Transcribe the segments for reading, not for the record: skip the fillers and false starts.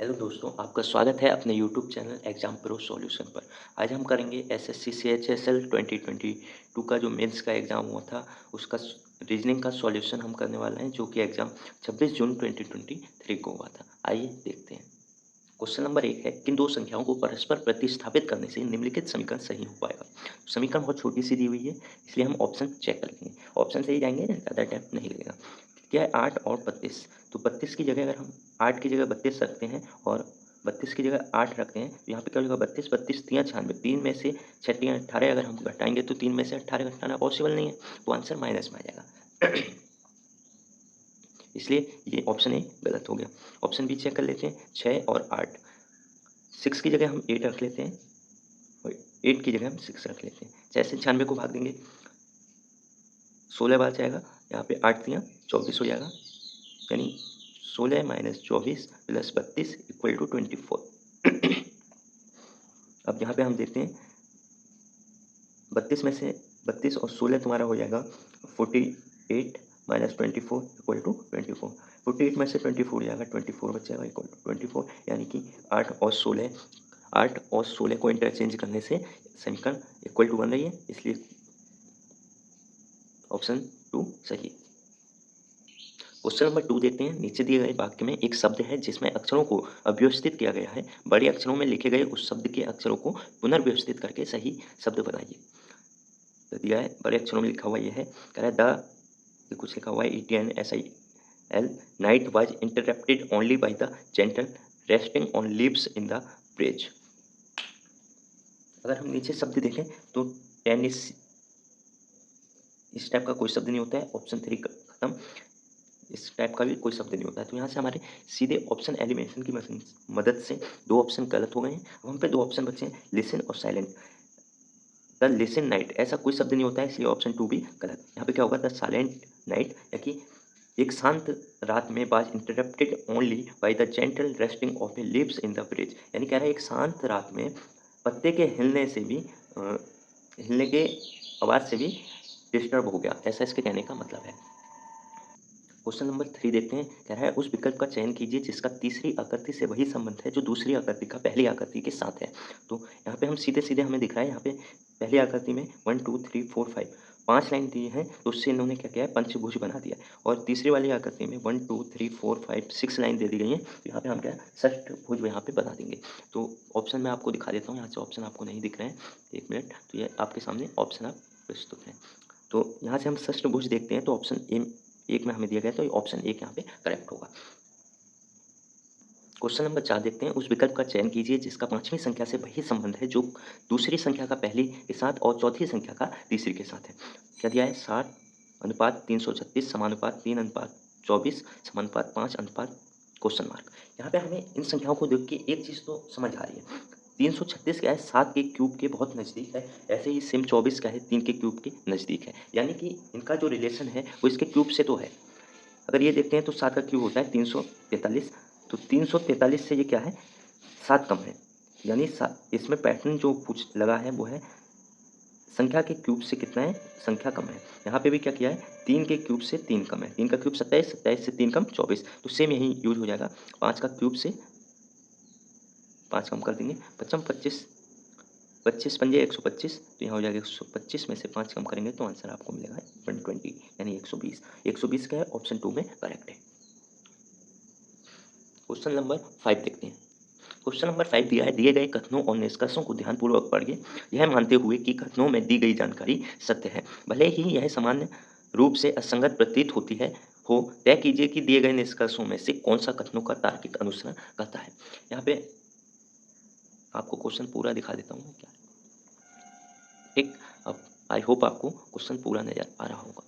Hello दोस्तों, आपका स्वागत है अपने YouTube channel exam pro solution पर। आज हम करेंगे एसएससी सीएचएसएल 2022 का जो मेंस का एग्ज़ाम हुआ था, उसका रीजनिंग का सॉल्यूशन हम करने वाले हैं, जो कि एग्ज़ाम 26 जून 2023 को हुआ था। आइए देखते हैं। क्वेश्चन नंबर 1 है, किन दो संख्याओं को परस्पर प्रतिस्थापित करने से निम्नलिखित समीकरण सही हो पाएगा। समीकरण बहुत छोटी सी दी हुई है, इसलिए हम ऑप्शन चेक कर लेंगे। ऑप्शन से ही जाएंगे, ज़्यादा टाइम नहीं लगेगा। क्या है 8 और 32। तो 32 की जगह अगर हम 8 की जगह 32 रखते हैं और 32 की जगह 8 रखते हैं, तो यहाँ पे क्या हो जाएगा 32 32 तियाँ 96, 3 में से 6 तियाँ 18 अगर हम घटाएंगे तो 3 में से 18 घटाना पॉसिबल नहीं है, तो आंसर माइनस में आ जाएगा। इसलिए ये ऑप्शन ए गलत हो गया। ऑप्शन बी चेक कर लेते हैं, 6 और 8। 6 की जगह हम 8 रख लेते हैं और 8 की जगह हम 6 रख लेते हैं। जैसे 96 को भाग देंगे, 16 बार जाएगा, यहाँ पे 8 तियाँ 24 हो जाएगा, यानी 16 माइनस 24 प्लस 32 इक्वल टू 24। अब यहाँ पे हम देखते हैं, 32 में से 32 और 16 तुम्हारा हो जाएगा 48 माइनस 24 इक्वल टू 24। 48 में से 24 हो जाएगा, 24 बचेगा इक्वल टू 24, यानी कि 8 और 16 को इंटरचेंज करने से समीकरण इक्वल टू बन रही है, इसलिए ऑप्शन 2 सही। क्वेश्चन नंबर 2 देखते हैं। नीचे दिए गए वाक्य में एक शब्द है जिसमें अक्षरों को अव्यवस्थित किया गया है। बड़े अक्षरों में लिखे गए उस शब्द के अक्षरों को पुनर्व्यवस्थित करके सही शब्द बनाइए। तो दिया है, बड़े अक्षरों में लिखा हुआ ये है, कह रहा है ये कुछ लिखा हुआ है ETNSIL। Night was interrupted only by the gentle resting on leaves in the bridge. अगर हम नीचे शब्द देखें तो टेनिस, इस टाइप का कोई शब्द नहीं होता है। ऑप्शन 3 खत्म, इस टाइप का भी कोई शब्द नहीं होता है। तो यहाँ से हमारे सीधे ऑप्शन एलिमिनेशन की मदद से दो ऑप्शन गलत हो गए हैं। अब हम पे दो ऑप्शन बचे हैं, लिसन और साइलेंट। द लिसन नाइट, ऐसा कोई शब्द नहीं होता है, इसलिए ऑप्शन 2 भी गलत। यहाँ पे क्या होगा, द साइलेंट नाइट, या कि एक शांत रात में was interrupted only by the gentle resting of the leaves in the bridge. यानी कह रहा है एक शांत रात में पत्ते के हिलने से भी हिलने के आवाज़ से भी डिस्टर्ब हो गया, ऐसा इसके कहने का मतलब है। क्वेश्चन नंबर 3 देखते हैं। कह रहा है उस विकल्प का चयन कीजिए जिसका तीसरी आकृति से वही संबंध है जो दूसरी आकृति का पहली आकृति के साथ है। तो यहाँ पे हम सीधे सीधे हमें दिख रहा है, यहाँ पे पहली आकृति में 1 2 3 4 5 5 लाइन दी है, तो उससे इन्होंने क्या किया है, पंचभुज बना दिया है। और तीसरी वाली आकृति में 1 2 3 4 5 6 लाइन दे दी गई है, तो यहाँ पे हम क्या षष्ठभुज यहाँ पे बना देंगे। तो ऑप्शन मैं आपको दिखा देता हूँ, यहाँ से ऑप्शन आपको नहीं दिख रहे हैं, 1 मिनट। तो ये आपके सामने ऑप्शन आप प्रस्तुत हैं। तो यहाँ से हम षष्ठभुज देखते हैं, तो ऑप्शन ए एक में हमें दिया गया, तो ऑप्शन एक यहाँ पे करेक्ट होगा। क्वेश्चन नंबर 4 देखते हैं। उस विकल्प का चयन कीजिए जिसका पांचवीं संख्या से वही संबंध है जो दूसरी संख्या का पहली के साथ और चौथी संख्या का तीसरी के साथ है। क्या दिया है, 60:336 समानुपात 3:24 समानुपात 5 क्वेश्चन मार्क। यहाँ पे हमें इन संख्याओं को देख के एक चीज़ तो समझ आ रही है, 336 क्या है, 7 के क्यूब के बहुत नज़दीक है। ऐसे ही सिम 24 क्या है, 3 के क्यूब के नज़दीक है, यानी कि इनका जो रिलेशन है वो इसके क्यूब से तो है। अगर ये देखते हैं तो 7 का क्यूब होता है 343, तो 343 से ये क्या है, 7 कम है, यानी इसमें पैटर्न जो पूछ लगा है वो है संख्या के क्यूब से कितना है, संख्या कम है। यहाँ पे भी क्या किया है, 3 के क्यूब से 3 कम है, 3 का क्यूब 27, 27 से 3 कम 24, तो सेम यही यूज हो जाएगा। 5 का क्यूब से 5 कम कर देंगे, 55 25, 25 पंजे 125, तो यहाँ हो जाएगा 125 में से 5 कम करेंगे तो आंसर आपको मिलेगा 120, यानी 120। 120 का है, ऑप्शन 2 में करेक्ट है। क्वेश्चन नंबर 5 देखते हैं। क्वेश्चन नंबर 5 दिया है, दिए गए कथनों और निष्कर्षों को ध्यानपूर्वक पढ़िए, यह मानते हुए कि कथनों में दी गई जानकारी सत्य है, भले ही यह सामान्य रूप से असंगत प्रतीत होती है हो। तय कीजिए कि दिए गए निष्कर्षों में से कौन सा कथनों का तार्किक अनुसरण करता है। यहाँ पे आपको क्वेश्चन पूरा दिखा देता हूँ क्या, ठीक। अब आई होप आपको क्वेश्चन पूरा नजर आ रहा होगा।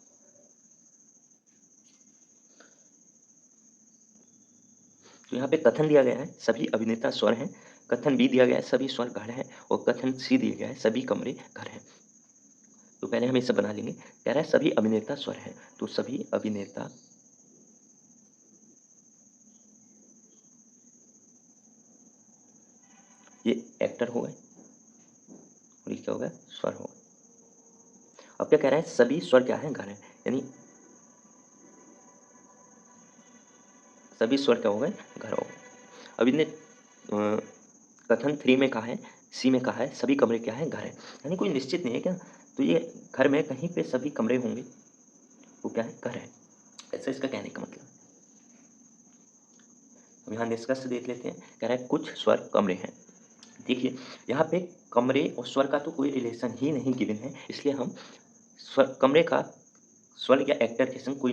तो यहाँ पे कथन दिया गया है, सभी अभिनेता स्वर हैं। कथन बी दिया गया है, सभी स्वर घर हैं। और कथन सी दिया गया है, सभी कमरे घर हैं। तो पहले हम इसे बना लेंगे। कह रहा है सभी अभिनेता स्वर हैं, तो सभी अभिनेता ये एक्टर हो गए और ये क्या हो गया, स्वर हो गए। अब क्या कह रहा है, सभी स्वर क्या है, घर हैं, यानी सभी स्वर क्या हो गए, घर हो गए। अब इनने कथन 3 में कहा है, सी में कहा है सभी कमरे क्या है, घर है, यानी कोई निश्चित नहीं है क्या, तो ये घर में कहीं पे सभी कमरे होंगे, वो क्या है, घर है, ऐसा इसका कहने का मतलब। अब यहाँ निष्कर्ष देख लेते हैं, कह रहा है कुछ स्वर कमरे हैं। देखिए यहाँ पे कमरे और स्वर का तो कोई रिलेशन ही नहीं गिवन है, इसलिए हम स्वर कमरे का स्वर या एक्टर के संग कोई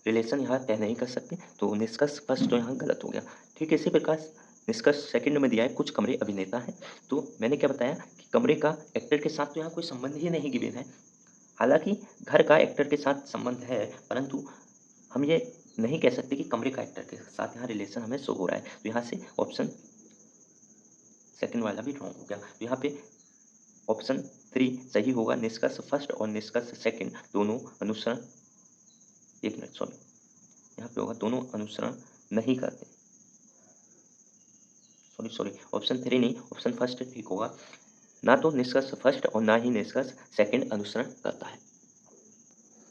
रिलेशन यहाँ तय नहीं कर सकते, तो निष्कर्ष फर्स्ट तो यहाँ गलत हो गया। ठीक है, इसी प्रकार निष्कर्ष सेकंड में दिया है कुछ कमरे अभिनेता हैं, तो मैंने क्या बताया कि कमरे का एक्टर के साथ तो यहाँ कोई संबंध ही नहीं गिवन है। हालांकि घर का एक्टर के साथ संबंध है, परंतु हम ये नहीं कह सकते कि कमरे का एक्टर के साथ यहाँ रिलेशन हमें शो हो रहा है, तो यहाँ से ऑप्शन सेकंड वाला भी रॉन्ग हो गया। तो यहाँ पे ऑप्शन 3 सही होगा, निष्कर्ष फर्स्ट और निष्कर्ष सेकंड दोनों अनुसरण, एक मिनट सॉरी, यहाँ पे होगा दोनों अनुसरण नहीं करते, सॉरी ऑप्शन 3 नहीं, ऑप्शन फर्स्ट ठीक होगा, ना तो निष्कर्ष फर्स्ट और ना ही निष्कर्ष सेकंड अनुसरण करता है।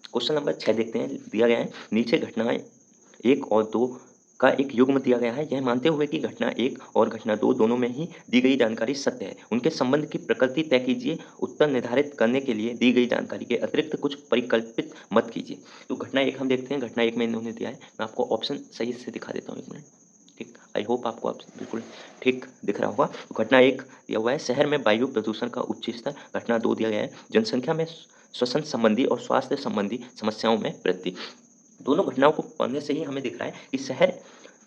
क्वेश्चन नंबर 6 देखते हैं, दिया गया है नीचे घटनाएं 1 और 2 का एक युग्म दिया गया है, यह मानते हुए कि घटना 1 और घटना 2 दोनों में ही दी गई जानकारी सत्य है, उनके संबंध की प्रकृति तय कीजिए, उत्तर निर्धारित करने के लिए दी गई जानकारी के अतिरिक्त कुछ परिकल्पित मत कीजिए। तो घटना 1 हम देखते हैं, घटना 1 में इन्होंने दिया है, मैं आपको ऑप्शन सही से दिखा देता हूँ, 1 मिनट। ठीक, आई होप आपको आप बिल्कुल ठीक दिख रहा होगा। तो घटना 1 दिया हुआ है शहर में वायु प्रदूषण का उच्च स्तर, घटना 2 दिया गया है जनसंख्या में श्वसन संबंधी और स्वास्थ्य संबंधी समस्याओं में वृद्धि। दोनों घटनाओं को पढ़ने से ही हमें दिख रहा है कि शहर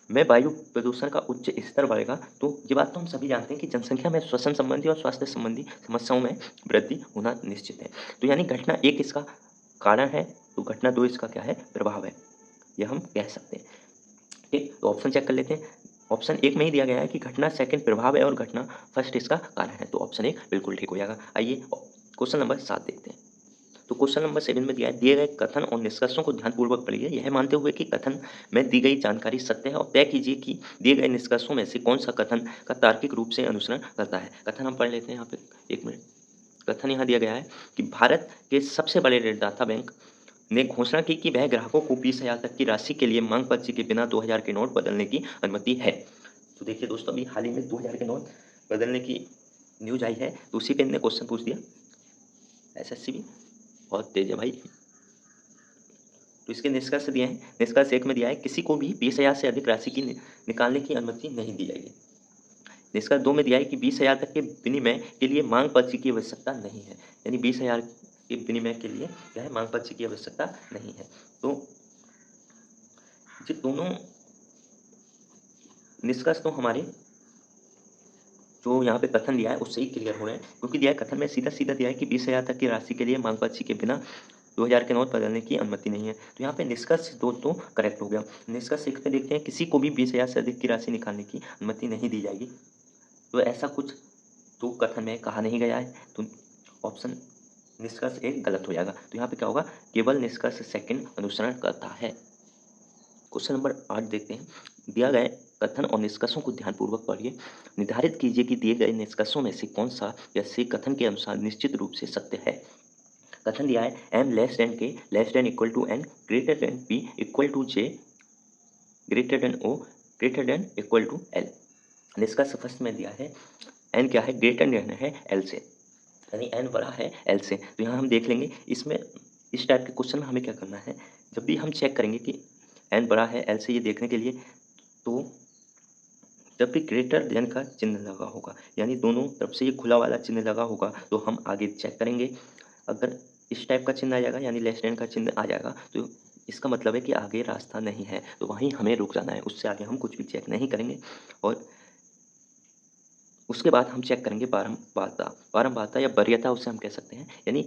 में वायु प्रदूषण का उच्च स्तर बढ़ेगा, तो ये बात तो हम सभी जानते हैं कि जनसंख्या में श्वसन संबंधी और स्वास्थ्य संबंधी समस्याओं में वृद्धि होना निश्चित है। तो यानी घटना 1 इसका कारण है, तो घटना 2 इसका क्या है, प्रभाव है, यह हम कह सकते हैं। ठीक, तो ऑप्शन चेक कर लेते हैं। ऑप्शन 1 में ही दिया गया है कि घटना सेकंड प्रभाव है और घटना फर्स्ट इसका कारण है, तो ऑप्शन 1 बिल्कुल ठीक हो जाएगा। आइए क्वेश्चन नंबर 7 देखते हैं। तो क्वेश्चन नंबर 7 में दिया है दिए गए कथन और निष्कर्षों को ध्यानपूर्वक पढ़िए, यह मानते हुए कि कथन में दी गई जानकारी सत्य है और तय कीजिए कि दिए गए निष्कर्षों में से कौन सा कथन का तार्किक रूप से अनुसरण करता है। कथन हम पढ़ लेते हैं यहाँ पे, 1 मिनट। कथन यहाँ दिया गया है कि भारत के सबसे बड़े ऋणदाता बैंक ने घोषणा की कि वह ग्राहकों को 20,000 तक की राशि के लिए मांग पर्ची के बिना 2,000 के नोट बदलने की अनुमति है। तो देखिए दोस्तों, अभी हाल ही में 2,000 के नोट बदलने की न्यूज आई है, तो उसी पे इन्होंने क्वेश्चन पूछ दिया। एसएससी भी बहुत तेज है भाई। तो इसके निष्कर्ष दिए हैं, निष्कर्ष 1 में दिया है किसी को भी 20,000 से अधिक राशि की निकालने की अनुमति नहीं दी जाएगी। निष्कर्ष 2 में दिया है कि 20,000 तक के विनिमय के लिए मांग पर्ची की आवश्यकता नहीं है, यानी 20,000 के विनिमय के लिए क्या है, मांग पर्ची की आवश्यकता नहीं है। तो ये दोनों निष्कर्ष तो हमारे जो यहाँ पे कथन दिया है उससे ही क्लियर हो रहे हैं, क्योंकि दिया है कथन में सीधा सीधा दिया है कि 20,000 तक की राशि के लिए मांग पर्ची के बिना 2,000 के नोट बदलने की अनुमति नहीं है। तो यहाँ पे निष्कर्ष 2 तो करेक्ट हो गया। निष्कर्ष 1 पे देखते हैं किसी को भी 20,000 से अधिक की राशि निकालने की अनुमति नहीं दी जाएगी, तो ऐसा कुछ तो कथन में कहा नहीं गया है, तो ऑप्शन निष्कर्ष 1 गलत हो जाएगा। तो यहाँ पे क्या होगा, केवल निष्कर्ष सेकंड अनुसरण करता है। क्वेश्चन नंबर 8 देखते हैं, दिया गए कथन और निष्कर्षों को ध्यानपूर्वक पढ़िए, निर्धारित कीजिए कि दिए गए निष्कर्षों में से कौन सा या से कथन के अनुसार निश्चित रूप से सत्य है। कथन दिया है m less than k less than equal to n greater than p equal to j greater than o greater than equal to l। निष्कर्ष फर्स्ट में दिया है n क्या है, ग्रेटर देन है l से, यानी n बड़ा है l से। तो यहाँ हम देख लेंगे, इसमें इस टाइप के क्वेश्चन में हमें क्या करना है, जब भी हम चेक करेंगे कि n बड़ा है l से, ये देखने के लिए, तो जब भी ग्रेटर देन का चिन्ह लगा होगा, यानी दोनों तरफ से ये खुला वाला चिन्ह लगा होगा, तो हम आगे चेक करेंगे। अगर इस टाइप का चिन्ह आ जाएगा, यानी लेस देन का चिन्ह आ जाएगा, तो इसका मतलब है कि आगे रास्ता नहीं है, तो वहीं हमें रुक जाना है, उससे आगे हम कुछ भी चेक नहीं करेंगे। और उसके बाद हम चेक करेंगे बारंबारता या वरीयता, उसे हम कह सकते हैं, यानी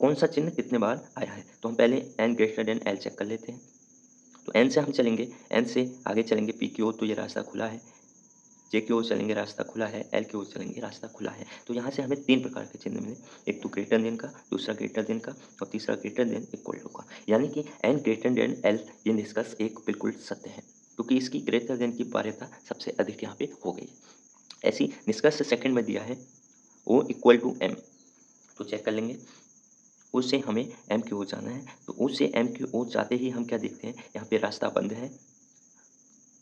कौन सा चिन्ह कितने बार आया है। तो हम पहले n greater than l check कर लेते हैं। तो n से हम चलेंगे, n से आगे चलेंगे p की ओर, तो ये रास्ता खुला है, j की ओर चलेंगे रास्ता खुला है, l की ओर चलेंगे रास्ता खुला है। तो यहाँ से हमें 3 प्रकार के चिन्ह मिले, एक तो ग्रेटर देन का, दूसरा ग्रेटर देन का और तीसरा ग्रेटर देन इक्वल टू का, यानी कि n ग्रेटर देन l, ये निष्कर्ष 1 बिल्कुल सत्य है, क्योंकि इसकी ग्रेटर देन की वरीयता सबसे अधिक यहाँ पे हो गई। ऐसी निष्कर्ष सेकंड में दिया है O इक्वल टू m, तो चेक कर लेंगे, O से हमें m की ओर जाना है, तो O से m की ओर जाते ही हम क्या देखते हैं, यहाँ पे रास्ता बंद है,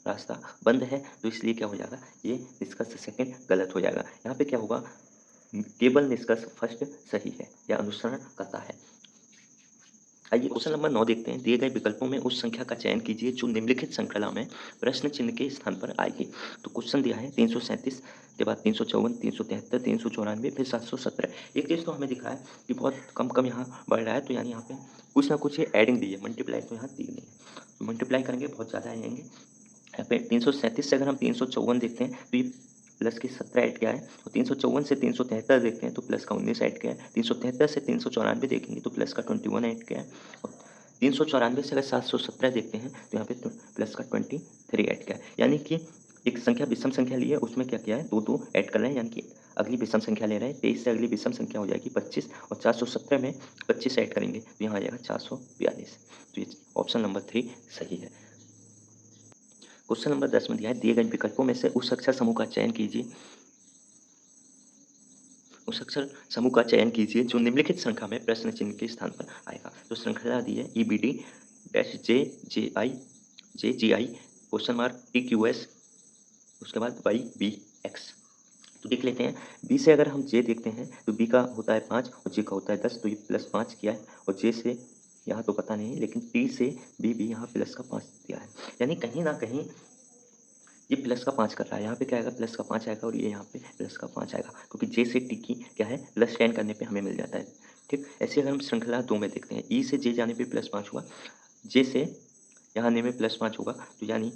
रास्ता बंद है, तो इसलिए क्या हो जाएगा, ये निष्कर्ष सेकंड गलत हो जाएगा। यहाँ पे क्या होगा, केवल निष्कर्ष फर्स्ट सही है या अनुसरण करता है। आइए क्वेश्चन नंबर 9 देखते हैं। दिए गए विकल्पों में उस संख्या का चयन कीजिए जो निम्नलिखित श्रृंखला में प्रश्न चिन्ह के स्थान पर आएगी। तो क्वेश्चन दिया है 337 के बाद 354, 373, 394, फिर 717। एक चीज़ तो हमें दिखा है कि बहुत कम कम यहाँ बढ़ रहा है, तो यानी यहाँ पे कुछ ना कुछ ये एडिंग दी है, मल्टीप्लाई तो यहाँ दी नहीं है। तो मल्टीप्लाई करेंगे बहुत ज़्यादा आएंगे। यहाँ पे 337 से अगर हम 354 देखते हैं तो ये प्लस के 17 ऐड किया है, और 354 से 373 देखते हैं तो प्लस का 19 ऐड किया है, 373 से 394 देखेंगे तो प्लस का 21 ऐड किया है, और 394 से अगर 717 देखते हैं तो यहाँ पे प्लस का 23 ऐड किया है। यानी कि एक संख्या विषम संख्या ली है, उसमें क्या किया है, दो दो ऐड कर रहे हैं, यानी कि अगली विषम संख्या ले रहे हैं। 23 से अगली विषम संख्या हो जाएगी 25, और 417 में 25 ऐड करेंगे तो यहाँ आ जाएगा 442। तो ये ऑप्शन नंबर 3 सही है। क्वेश्चन नंबर 10 में दिया है, दिए गए विकल्पों में से उस अक्षर समूह का चयन कीजिए, उस अक्षर समूह का चयन कीजिए जो निम्नलिखित श्रृंखला में प्रश्न चिन्ह के स्थान पर आएगा। तो श्रृंखला दी है EBD dash JI question mark TQS, उसके बाद YBX। तो देख लेते हैं, बी से अगर हम जे देखते हैं तो बी का होता है 5 और जे का होता है 10, तो ये +5 किया है, और जे से यहाँ तो पता नहीं, लेकिन टी से बी भी यहाँ प्लस का 5 दिया है, यानी कहीं ना कहीं ये प्लस का 5 कर रहा है। यहाँ पे क्या आएगा, प्लस का 5 आएगा, और ये यहाँ पे प्लस का 5 आएगा, क्योंकि जे से टी की क्या है, +10 करने पे हमें मिल जाता है। ठीक, ऐसे अगर हम श्रृंखला 2 में देखते हैं, ई से जे जाने पे +5 हुआ, जे से यहाँ आने में +5 होगा, तो यानी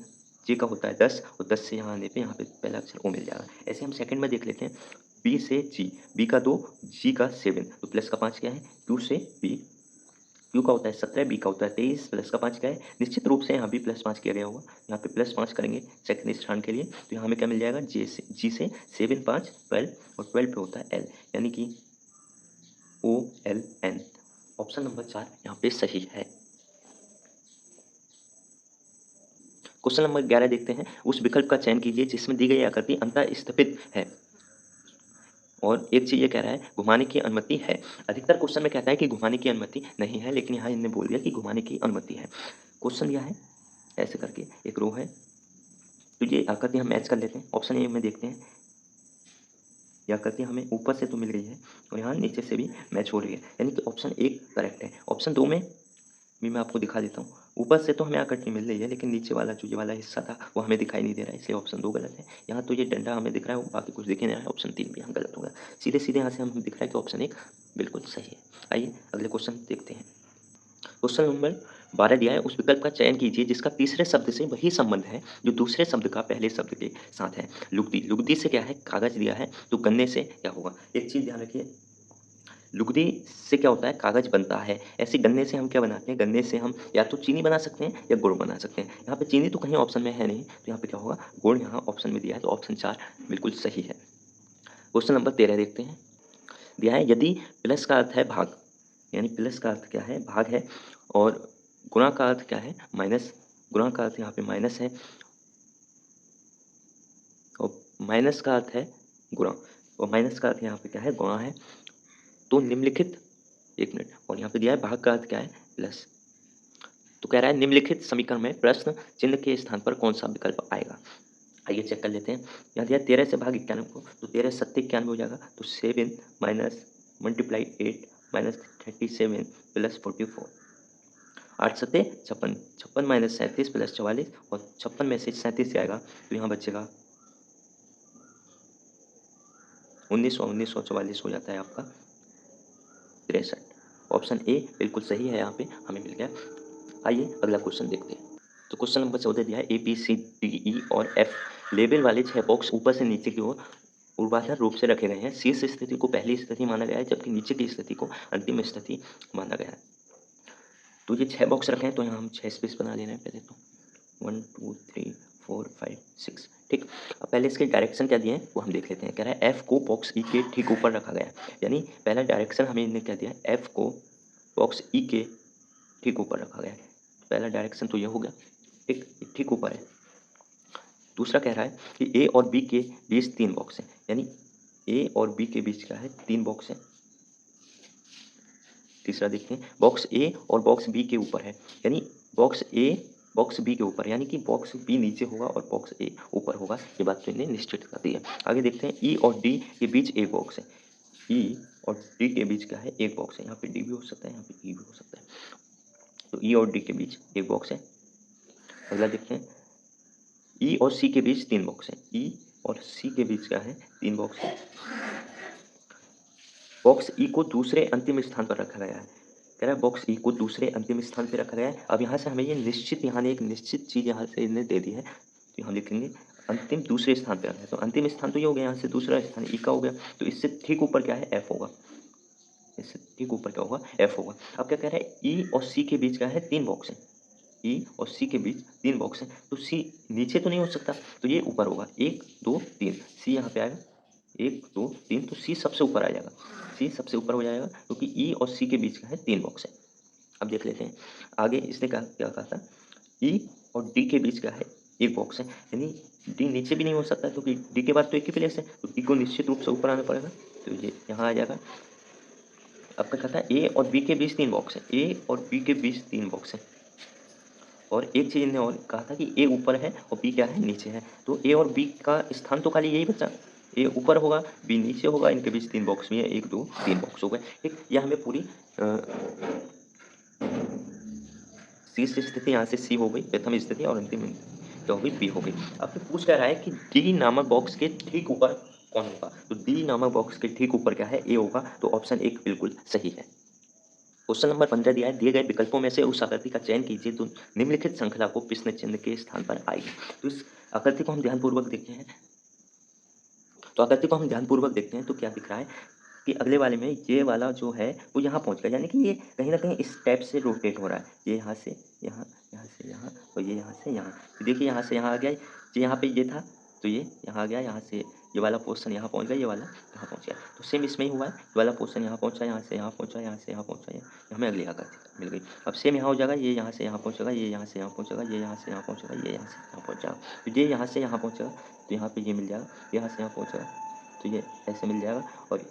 जे का होता है 10, और 10 से यहाँ आने पे यहाँ पे पहला अक्षर ओ मिल जाएगा। ऐसे हम सेकंड में देख लेते हैं, बी से जी, बी का 2, जी का 7, तो प्लस का 5 क्या है, क्यू से बी, क्यू का होता है 17, बी का होता है 23, प्लस का 5 क्या है, निश्चित रूप से यहाँ भी +5 किया गया होगा, यहाँ पे +5 करेंगे सेकंड स्थान के लिए, तो यहाँ हमें क्या मिल जाएगा, जे से जी से 7, 5, 12, और 12 पे होता है एल, यानी कि OLN। ऑप्शन नंबर 4 यहाँ पे सही है। क्वेश्चन नंबर 11 देखते हैं, उस विकल्प का चयन कीजिए जिसमें दी गई आकृति अंतः स्थित है, और एक चीज़ ये कह रहा है घुमाने की अनुमति है। अधिकतर क्वेश्चन में कहता है कि घुमाने की अनुमति नहीं है, लेकिन यहाँ इन्होंने बोल दिया कि घुमाने की अनुमति है। क्वेश्चन यह है, ऐसे करके एक रो है, तो ये आकृति हम मैच कर लेते हैं। ऑप्शन ए में देखते हैं, ये आकृति हमें ऊपर से तो मिल रही है और यहाँ नीचे से भी मैच हो रही है, यानी कि ऑप्शन ए करेक्ट है। ऑप्शन 2 में भी मैं आपको दिखा देता हूँ, ऊपर से तो हमें आकृति मिल रही है, लेकिन नीचे वाला जो ये वाला हिस्सा था वो हमें दिखाई नहीं दे रहा है, इसलिए ऑप्शन 2 गलत है। यहाँ तो ये डंडा हमें दिख रहा है, बाकी कुछ दिख नहीं रहा है, ऑप्शन 3 भी यहाँ गलत होगा। सीधे सीधे यहाँ से हमें दिख रहा है कि ऑप्शन 1 बिल्कुल सही है। आइए अगले क्वेश्चन देखते हैं। क्वेश्चन नंबर 12 दिया है, उस विकल्प का चयन कीजिए जिसका तीसरे शब्द से वही संबंध है जो दूसरे शब्द का पहले शब्द के साथ है। लुगदी, लुगदी से क्या है, कागज दिया है, तो गन्ने से क्या होगा। एक चीज़ ध्यान रखिए, लुगदी से क्या होता है, कागज बनता है। ऐसे गन्ने से हम क्या बनाते हैं, गन्ने से हम या तो चीनी बना सकते हैं या गुड़ बना सकते हैं। यहाँ पे चीनी तो कहीं ऑप्शन में है नहीं, तो यहाँ पे क्या होगा, गुड़ यहाँ ऑप्शन में दिया है, तो ऑप्शन 4 बिल्कुल सही है। क्वेश्चन नंबर 13 देखते हैं, दिया है यदि प्लस का अर्थ है भाग, यानी प्लस का अर्थ क्या है, भाग है, और गुणा का अर्थ क्या है, माइनस, गुणा का अर्थ यहाँ पे माइनस है, और माइनस का अर्थ है गुणा, और माइनस का अर्थ यहाँ पे क्या है, गुणा है, तो निम्नलिखित, एक मिनट, और यहाँ पे दिया है भाग का अर्थ क्या है, प्लस। तो कह रहा है निम्नलिखित समीकरण में प्रश्न चिन्ह के स्थान पर कौन सा विकल्प आएगा। आइए चेक कर लेते हैं। यहाँ दिया 13 से भाग 91 को, तो 13 सत्ते 91 हो जाएगा, तो 7 माइनस मल्टीप्लाई 8 माइनस 37 प्लस 44, 8 सत्ते 56, 56 माइनस 37 प्लस 44, और 56 में से 37 आएगा तो यहाँ बचेगा 1900, 1944 हो जाता है आपका 63। ऑप्शन ए बिल्कुल सही है, यहाँ पे हमें मिल गया। आइए अगला क्वेश्चन देखते हैं। तो क्वेश्चन नंबर 14 दिया है, ABCDE और F लेबल वाले 6 बॉक्स ऊपर से नीचे की ओर ऊर्ध्वाधर रूप से रखे गए हैं। शीर्ष स्थिति को पहली स्थिति माना गया है, जबकि नीचे की स्थिति को अंतिम स्थिति माना गया है। तो ये 6 बॉक्स रखे हैं, तो यहाँ हम 6 स्पेस बना ले रहे हैं पहले तो, 1 2 3 4 5 6। ठीक, अब पहले इसके डायरेक्शन क्या दिए हैं वो हम देख लेते हैं। कह रहा है F को बॉक्स E के ठीक ऊपर रखा गया है, यानी पहला डायरेक्शन हमें इन्हें क्या दिया है, F को बॉक्स E के ठीक ऊपर रखा गया है। पहला डायरेक्शन तो ये हो गया, ठीक, ठीक ऊपर है। दूसरा कह रहा है कि ए और बी के बीच 3 बॉक्स हैं, यानी ए और बी के बीच क्या है, 3 बॉक्स है। तीसरा देखते हैं, बॉक्स ए और बॉक्स बी के ऊपर है, यानी बॉक्स ए बॉक्स बी के ऊपर, यानी कि बॉक्स बी नीचे होगा और बॉक्स ए ऊपर होगा। ये बात तो इन्हें निश्चित कर दी है। आगे देखते हैं, ई और डी के बीच एक बॉक्स है। ई और डी के बीच क्या है, एक बॉक्स है। यहाँ पे डी भी हो सकता है, यहाँ पे ई भी हो सकता है। तो ई और डी के बीच एक बॉक्स है। अगला देखते हैं, ई और सी के बीच 3 बॉक्स है। ई और सी के बीच क्या है, 3 बॉक्स है। बॉक्स ई को दूसरे अंतिम स्थान पर रखा गया है। कह रहा है बॉक्स ई को दूसरे अंतिम स्थान पर रखा गया है। अब यहाँ से हमें ये निश्चित, यहाँ ने एक निश्चित चीज़ यहाँ से इन्हें दे दी है, तो हम लिखेंगे अंतिम दूसरे स्थान पर रखा है। तो अंतिम स्थान तो ये हो गया, यहाँ से दूसरा स्थान ई का हो गया। तो इससे ठीक ऊपर क्या है, एफ होगा। इससे ठीक ऊपर क्या होगा, एफ होगा। अब क्या कह रहा है, ई और सी के बीच क्या है, 3 बॉक्स है। ई और सी के बीच 3 बॉक्स है। तो सी नीचे तो नहीं हो सकता, तो ये ऊपर होगा। 1 2 3, सी यहाँ पे आएगा 1 2 3, तो सी सबसे ऊपर आ जाएगा। सी सबसे ऊपर हो जाएगा क्योंकि ई और सी के बीच का है 3 बॉक्स है। अब देख लेते हैं आगे, इसने कहा क्या कहा था, ई और डी के बीच का है एक बॉक्स है, यानी डी नीचे भी नहीं हो सकता क्योंकि डी के बाद तो एक ही प्लेस है, तो डी को निश्चित रूप से ऊपर आना पड़ेगा। तो ये यहाँ आ जाएगा। अब क्या कहता है, ए और बी के बीच 3 बॉक्स है। ए और बी के बीच 3 बॉक्स है। और एक चीज़ इन्होंने और कहा था कि ए ऊपर है और बी क्या है, नीचे है। तो ए और बी का स्थान तो खाली यही बचा, ए ऊपर होगा बी नीचे होगा, इनके बीच 3 बॉक्स भी है, 1 2 3 बॉक्स हो गए। ठीक, यह हमें पूरी शीर्ष स्थिति यहाँ से सी हो गई प्रथम स्थिति, और अंतिम क्या हो गई, बी हो गई। अब फिर पूछ क्या रहा है कि डी नामक बॉक्स के ठीक ऊपर कौन होगा। तो डी नामक बॉक्स के ठीक ऊपर क्या है, ए होगा। तो ऑप्शन 1 बिल्कुल सही है। क्वेश्चन नंबर 15 दिया है, दिए गए विकल्पों में से उस आकृति का चयन कीजिए जो निम्नलिखित श्रृंखला को प्रश्न चिन्ह के स्थान पर आएगी। तो इस आकृति को हम ध्यानपूर्वक देखते हैं। तो आकृति को हम ध्यानपूर्वक देखते हैं तो क्या दिख रहा है कि अगले वाले में ये वाला जो है वो यहाँ पहुँच गया, यानी कि ये कहीं ना कहीं इस टाइप से रोटेट हो रहा है। ये यहाँ से यहाँ, यहाँ से यहाँ, और ये यहाँ से यहाँ। तो देखिए यहाँ से यहाँ आ गया, ये यहाँ पे ये था तो ये यहाँ आ गया, यहाँ से ये वाला पोर्शन यहाँ पहुँच गया, ये वाला यहाँ पहुँच गया। तो सेम इसमें ही हुआ है, ये वाला पोर्शन यहाँ पहुँचा, यहाँ से यहाँ पहुँचा, यहाँ से यहाँ पहुँचा, ये हमें अगली आकृति मिल गई। अब सेम यहाँ हो जाएगा, ये यहाँ से यहाँ पहुँचेगा, ये यहाँ से यहाँ पहुँचेगा, ये यहाँ से यहाँ पहुँचेगा, ये यहाँ से यहाँ पहुँच जाएगा। तो ये यहाँ से यहाँ पहुँचेगा, तो यहाँ पे ये मिल जाएगा, यहाँ से यहाँ पहुँचेगा तो ये ऐसे मिल जाएगा, और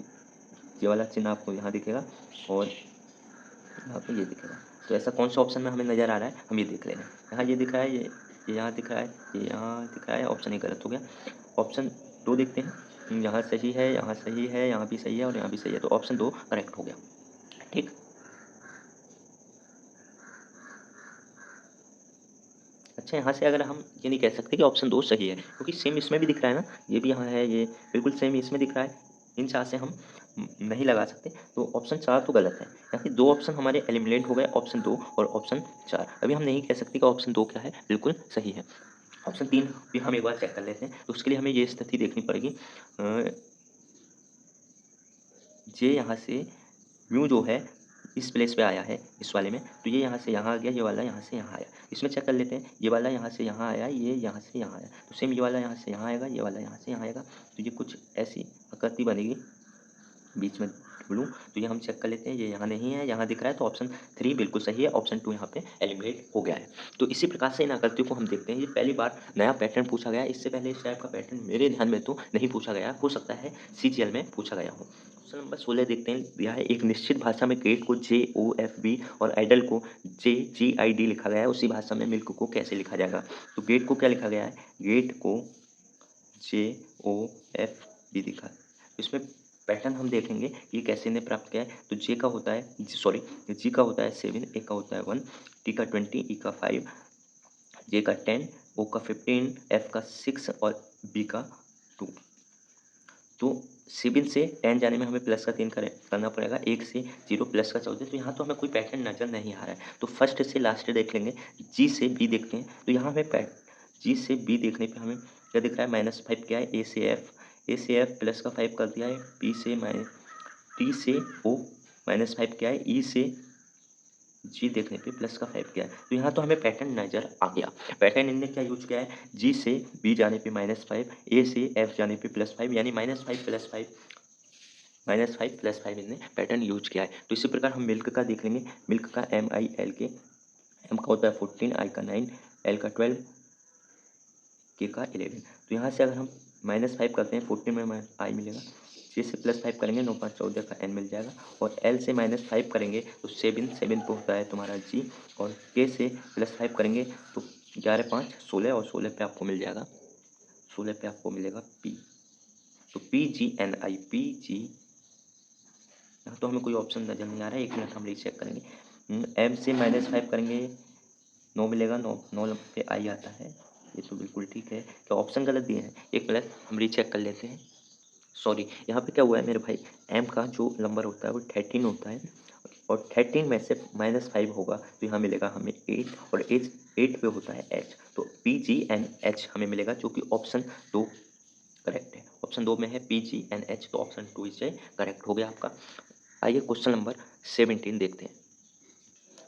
ये वाला चिन्ह आपको यहाँ दिखेगा और यहाँ पे ये दिखेगा। तो ऐसा कौन सा ऑप्शन में हमें नज़र आ रहा है, हम ये देख लेंगे। यहाँ ये दिख रहा है, ये यहाँ दिख रहा है, ये यहाँ दिख रहा है, ऑप्शन ही गलत हो गया। ऑप्शन 2 देखते हैं, यहाँ सही है, यहाँ सही है, यहाँ भी सही है और यहाँ भी सही है। तो ऑप्शन 2 करेक्ट हो गया। ठीक, अच्छा यहाँ से अगर हम ये नहीं कह सकते कि ऑप्शन 2 सही है, क्योंकि सेम इसमें भी दिख रहा है ना, ये भी यहाँ है, ये बिल्कुल सेम इसमें दिख रहा है। इन 4 से हम नहीं लगा सकते, तो ऑप्शन 4 तो गलत है। यहाँ पे 2 ऑप्शन हमारे एलिमिनेट हो गए, ऑप्शन 2 और ऑप्शन 4। अभी हम नहीं कह सकते कि ऑप्शन 2 क्या है, बिल्कुल सही है। ऑप्शन 3 भी हम एक बार चेक कर लेते हैं, तो उसके लिए हमें ये स्थिति देखनी पड़ेगी। ये यहाँ से म्यू जो है इस प्लेस पे आया है, इस वाले में, तो ये यहाँ से यहाँ आ गया, ये वाला यहाँ से यहाँ आया। इसमें चेक कर लेते हैं, ये वाला यहाँ से यहाँ आया, ये यहाँ से यहाँ आया, तो सेम ये वाला यहाँ से यहाँ आएगा, ये वाला यहाँ से यहाँ आएगा। तो ये कुछ ऐसी आकृति बनेगी, बीच में ब्लू। तो ये हम चेक कर लेते हैं, ये यहाँ नहीं है, यहाँ दिख रहा है, तो ऑप्शन 3 बिल्कुल सही है, ऑप्शन 2 यहाँ पे एलिमिनेट हो गया है। तो इसी प्रकार से इन आकृतियों को हम देखते हैं। ये पहली बार नया पैटर्न पूछा गया है, इससे पहले इस टाइप का पैटर्न मेरे ध्यान में तो नहीं पूछा गया, हो सकता है CGL में पूछा गया हो। क्वेश्चन नंबर 16 देखते हैं, दिया है एक निश्चित भाषा में गेट को JOFB और आइडल को JGID लिखा गया है, उसी भाषा में मिल्क को कैसे लिखा जाएगा। तो गेट को क्या लिखा गया है, गेट को JOFB लिखा है। इसमें पैटर्न हम देखेंगे कि कैसे इन्हें प्राप्त किया है। तो जी का होता है 7, ए का होता है 1, टी का 20, ई का 5, जे का 10, ओ का 15, एफ का 6 और बी का 2। तो 7 से 10 जाने में हमें प्लस का 3 करना पड़ेगा, 1 से 0 प्लस का 14। तो यहाँ तो हमें कोई पैटर्न नज़र नहीं आ रहा है। तो फर्स्ट से लास्ट देख लेंगे, जी से बी देखते हैं। तो यहाँ हमें जी से बी देखने पे हमें क्या दिख रहा है, -5 क्या है, ए से एफ प्लस का 5 कर दिया है, बी से टी से ओ -5 क्या है, ई से जी देखने पे प्लस का 5 क्या है। तो यहाँ तो हमें पैटर्न नज़र आ गया। पैटर्न इनने क्या यूज किया है, जी से बी जाने पे -5, ए से एफ जाने पे +5, यानी -5 + 5 -5 + 5 इनने पैटर्न यूज किया है। तो इसी प्रकार हम मिल्क का देख लेंगे। मिल्क का MIL के, एम का होता है 14, आई का 9, एल का 12, के का 11। तो यहाँ से अगर हम -5 करते हैं, 14 में आई मिलेगा, जे से +5 करेंगे 9 5 14 का n मिल जाएगा, और l से -5 करेंगे तो 7 7 पे होता है तुम्हारा g, और k से +5 करेंगे तो 11 5 16, और 16 पे आपको मिल जाएगा, 16 पे आपको मिलेगा p। तो PGNI PG, यहाँ तो हमें कोई ऑप्शन नजर नहीं आ रहा है, 1 मिनट हम रीचेक करेंगे। m से -5 करेंगे 9 मिलेगा, 9 9 पे आई आता है, ये तो बिल्कुल ठीक है। तो ऑप्शन गलत दिए हैं, 1 मिनट हम रीचेक कर लेते हैं। सॉरी, यहाँ पे क्या हुआ है मेरे भाई, m का जो नंबर होता है वो 13 होता है, और 13 में से -5 होगा तो यहाँ मिलेगा हमें 8, और एज 8 पे होता है h, तो PGNH हमें मिलेगा, जो कि ऑप्शन 2 करेक्ट है। ऑप्शन 2 में है PGNH, तो ऑप्शन 2 इसे करेक्ट हो गया आपका। आइए क्वेश्चन नंबर 17 देखते हैं।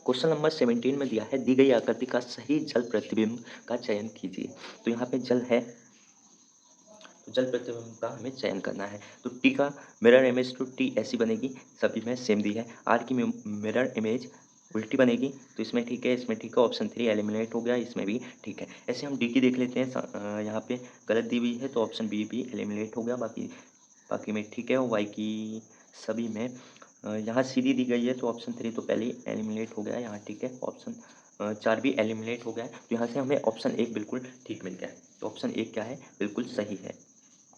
क्वेश्चन नंबर 17 में दिया है, दी गई आकृति का सही जल प्रतिबिंब का चयन कीजिए। तो यहाँ पे जल है, तो जल प्रतिबिंब का हमें चयन करना है। तो टी का मिरर इमेज टू टी ऐसी बनेगी, सभी में सेम दी है। आर की मिरर इमेज उल्टी बनेगी, तो इसमें ठीक है, इसमें ठीक है, ऑप्शन 3 एलिमिनेट हो गया, इसमें भी ठीक है। ऐसे हम डी की देख लेते हैं, यहाँ पे गलत दी हुई है, तो ऑप्शन बी भी एलिमिनेट हो गया, बाकी में ठीक है। वाई की सभी में, यहाँ सी डी दी गई है, तो ऑप्शन 3 तो पहले ही एलिमिनेट हो गया है, यहाँ ठीक है। ऑप्शन 4 भी एलिमिनेट हो गया है, तो यहाँ से हमें ऑप्शन 1 बिल्कुल ठीक मिल गया है। तो ऑप्शन 1 क्या है, बिल्कुल सही है।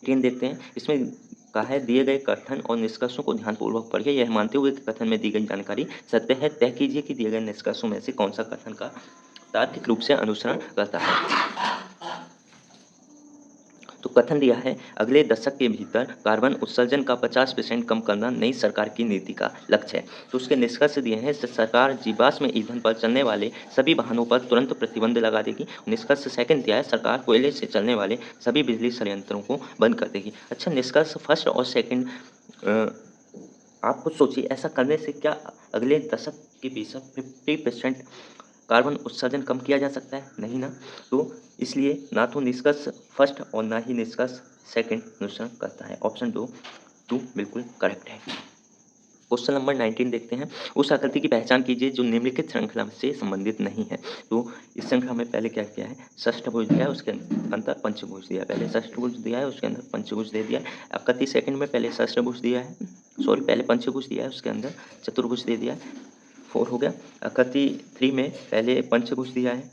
3 देखते हैं, इसमें कहा है, दिए गए कथन और निष्कर्षों को ध्यानपूर्वक पढ़िए, यह मानते हुए कि कथन में दी गई जानकारी सत्य है, तय कीजिए कि दिए गए निष्कर्षों में से कौन सा कथन का तार्किक रूप से अनुसरण करता है। तो कथन दिया है, अगले दशक के भीतर कार्बन उत्सर्जन का 50% कम करना नई सरकार की नीति का लक्ष्य है। तो उसके निष्कर्ष दिए हैं, सरकार जीवाश्म ईंधन पर चलने वाले सभी वाहनों पर तुरंत प्रतिबंध लगा देगी। निष्कर्ष सेकंड दिया है, सरकार कोयले से चलने वाले सभी बिजली संयंत्रों को बंद कर देगी। अच्छा, निष्कर्ष फर्स्ट और सेकंड, आप खुद सोचिए, ऐसा करने से क्या अगले दशक के भीतर 50% कार्बन उत्सर्जन कम किया जा सकता है? नहीं ना। तो इसलिए ना तो निष्कर्ष फर्स्ट और ना ही निष्कर्ष सेकंड अनुसरण करता है। ऑप्शन 2 बिल्कुल करेक्ट है। क्वेश्चन नंबर 19 देखते हैं, उस आकृति की पहचान कीजिए जो निम्नलिखित श्रृंखला से संबंधित नहीं है। तो इस श्रृंखला में पहले क्या किया है, षष्ठभुज दिया है, उसके अंदर पंचभुज दिया है। पहले षष्ठभुज दिया है, उसके अंदर पंचभुज दे दिया है। आकृति सेकंड में पहले षष्ठभुज दिया है, सॉरी पहले पंचभुज दिया है, उसके अंदर चतुर्भुज दे दिया है, 4 हो गया। आकृति 3 में पहले पंचभुज दिया है,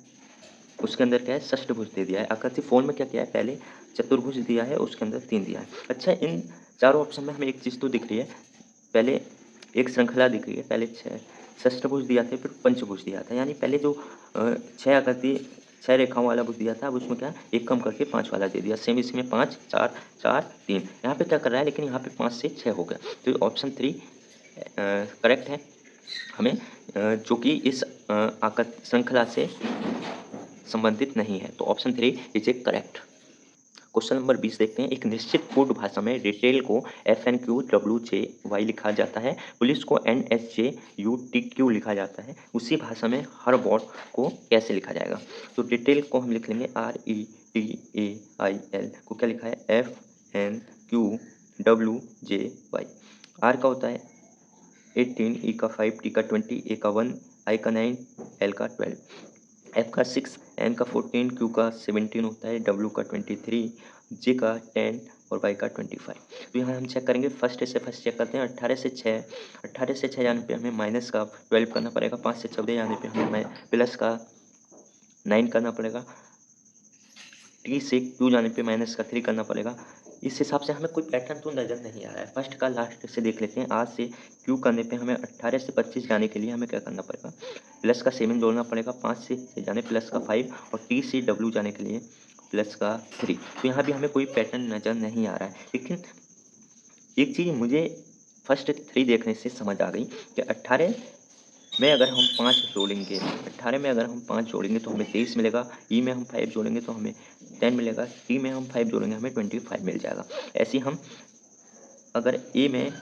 उसके अंदर क्या है, षष्ठभुज दे दिया है। आकृति 4 में क्या किया है, पहले चतुर्भुज दिया है, उसके अंदर 3 दिया है। अच्छा, इन चारों ऑप्शन में हमें एक चीज़ तो दिख रही है, पहले एक श्रृंखला दिख रही है, पहले षष्ठभुज दिया था, फिर पंचभुज दिया था, यानी पहले जो 6 आकृति 6 रेखाओं वाला भुज दिया था, अब उसमें क्या एक कम करके 5 वाला दे दिया। सेम इसमें 5 4 4 3, यहाँ पे क्या कर रहा है, लेकिन यहाँ पे 5 से 6 हो गया। तो ऑप्शन 3 करेक्ट है हमें, जो कि इस आकृति श्रृंखला से संबंधित नहीं है। तो option 3 is A correct. Question number 20 देखते हैं, एक निश्चित कोड भाषा में रिटेल को FNQWJY लिखा जाता है, पुलिस को NSJUTQ लिखा जाता है, उसी भाषा में हर वर्ड को कैसे लिखा जाएगा? तो रिटेल को हम लिख लेंगे RETAIL, को क्या लिखा है, FNQWJY। आर का होता है 18, E का 5, T का 20, A का 1, I का 9, L का 12, F का 6, N का 14, Q का 17 होता है, W का 23, J का 10 और Y का 25। तो यहाँ हम चेक करेंगे, फर्स्ट से फर्स्ट चेक करते हैं। 18 से 6 जाने पे हमें माइनस का 12 करना पड़ेगा, 5 से 14 जाने पे हमें प्लस का 9 करना पड़ेगा, T से Q जाने पे माइनस का 3 करना पड़ेगा। इस हिसाब से हमें कोई पैटर्न तो नज़र नहीं आ रहा है। फर्स्ट का लास्ट से देख लेते हैं। आर से क्यू करने पे हमें 18 से 25 जाने के लिए हमें क्या करना पड़ेगा, प्लस का 7 जोड़ना पड़ेगा, 5 से जाने प्लस का 5, और टी से डब्ल्यू जाने के लिए प्लस का 3। तो यहाँ भी हमें कोई पैटर्न नज़र नहीं आ रहा है, लेकिन एक चीज़ मुझे फर्स्ट 3 देखने से समझ आ गई कि 18 में अगर हम 5 जोड़ेंगे, 18 में अगर हम 5 जोड़ेंगे तो हमें 23 मिलेगा, ई में हम 5 जोड़ेंगे तो हमें 10 मिलेगा, टी में हम 5 जोड़ेंगे हमें 25 मिल जाएगा। ऐसे हम अगर ए में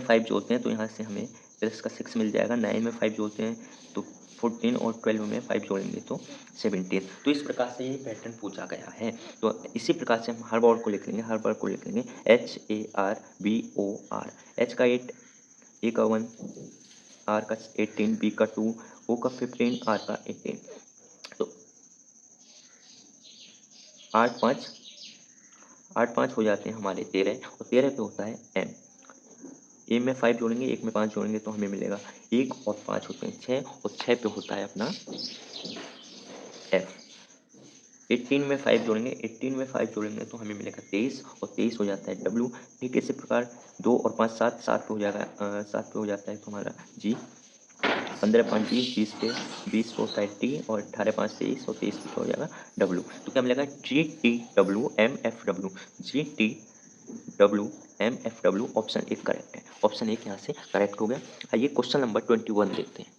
5 जोड़ते हैं तो यहाँ से हमें प्लस का 6 मिल जाएगा, 9 में 5 जोड़ते हैं तो 14, और 12 में 5 जोड़ेंगे तो 17। तो इस प्रकार से ये पैटर्न पूछा गया है। तो इसी प्रकार से हम हर वर्ड को लिख लेंगे, HARBOR। एच का 8, ए का 1, आर का 18, बी का 2, ओ का 15, आर का 18। तो 8 5 8 5 हो जाते हैं हमारे 13 और 13 पे होता है एम। ए में 5 जोड़ेंगे, 1 में 5 जोड़ेंगे तो हमें मिलेगा 1 और 5 होते हैं 6 और 6 पे होता है अपना एफ। 18 में 5 जोड़ेंगे, 18 में 5 जोड़ेंगे तो हमें मिलेगा 23 और 23 हो जाता है डब्ल्यू। ठीक इसी प्रकार 2 और 5 7 7 पे हो जाएगा 7 पे हो जाता है तुम्हारा जी। 15 5 20 20 पे 20 पे होता है टी और 18 5 23 और 23 पे हो जाएगा डब्ल्यू। तो क्या मिलेगा G T W M F W. G T W M F W option एक करेक्ट है। ऑप्शन एक यहाँ से करेक्ट हो गया। आइए क्वेश्चन नंबर 21 देखते हैं।